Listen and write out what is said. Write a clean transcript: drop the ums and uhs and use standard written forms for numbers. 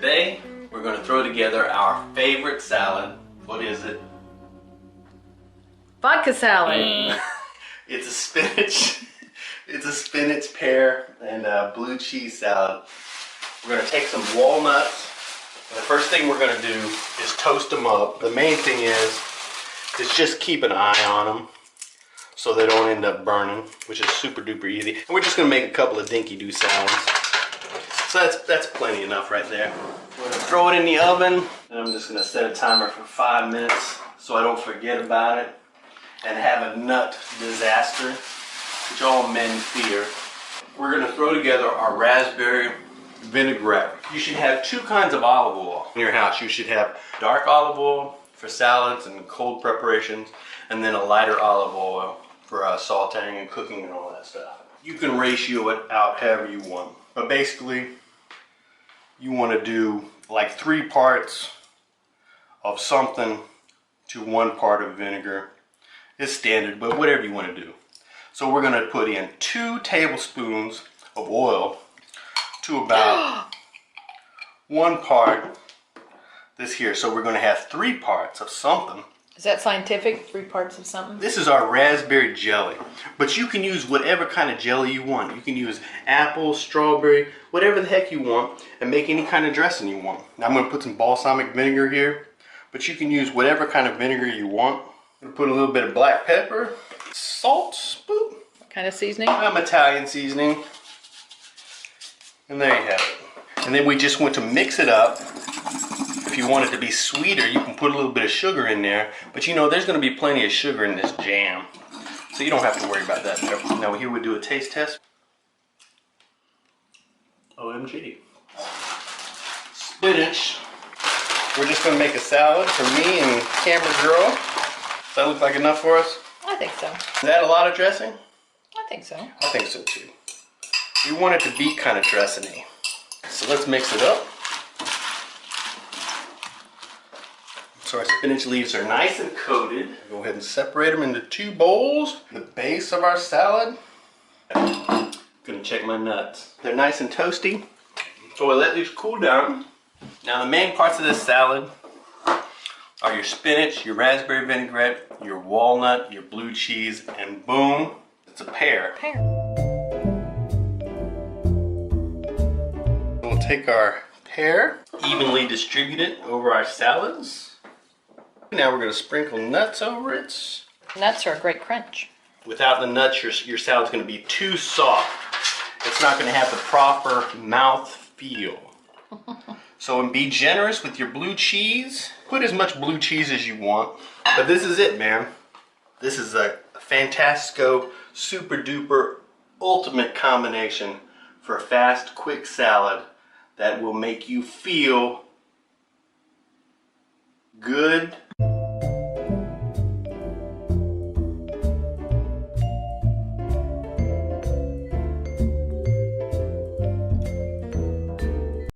Today, we're going to throw together our favorite salad. What is it? Vodka salad. It's a spinach, pear, and blue cheese salad. We're going to take some walnuts. And the first thing we're going to do is toast them up. The main thing is just keep an eye on them so they don't end up burning, which is super duper easy. And we're just going to make a couple of dinky doo salads. So that's plenty enough right there. We're going to throw it in the oven, and I'm just going to set a timer for 5 minutes so I don't forget about it and have a nut disaster, which all men fear. We're going to throw together our raspberry vinaigrette. You should have 2 kinds of olive oil in your house. You should have dark olive oil for salads and cold preparations, and then a lighter olive oil for sauteing and cooking and all that stuff. You can ratio it out however you want, but basically you want to do like 3 parts of something to 1 part of vinegar. It's standard, but whatever you want to do. So we're going to put in 2 tablespoons of oil to about 1 part this here. So we're going to have 3 parts of something. Is that scientific? 3 parts of something? This is our raspberry jelly, but you can use whatever kind of jelly you want. You can use apple, strawberry, whatever the heck you want, and make any kind of dressing you want. Now I'm going to put some balsamic vinegar here, but you can use whatever kind of vinegar you want. I'm going to put a little bit of black pepper, salt, boop. What kind of seasoning? Italian seasoning. And there you have it. And then we just want to mix it up. If you want it to be sweeter, you can put a little bit of sugar in there. But you know, there's going to be plenty of sugar in this jam. So you don't have to worry about that. Now here we do a taste test. OMG. Spinach. We're just going to make a salad for me and camera girl. Does that look like enough for us? I think so. Is that a lot of dressing? I think so. I think so too. You want it to be kind of dressing-y. So let's mix it up. So our spinach leaves are nice and coated. Go ahead and separate them into 2 bowls. The base of our salad. Gonna check my nuts. They're nice and toasty. So we'll let these cool down. Now the main parts of this salad are your spinach, your raspberry vinaigrette, your walnut, your blue cheese, and boom, it's a pear. We'll take our pear, evenly distribute it over our salads. Now we're going to sprinkle nuts over it. Nuts are a great crunch. Without the nuts, your salad's going to be too soft. It's not going to have the proper mouth feel. So be generous with your blue cheese. Put as much blue cheese as you want. But this is it, man. This is a fantastico, super duper, ultimate combination for a fast, quick salad that will make you feel good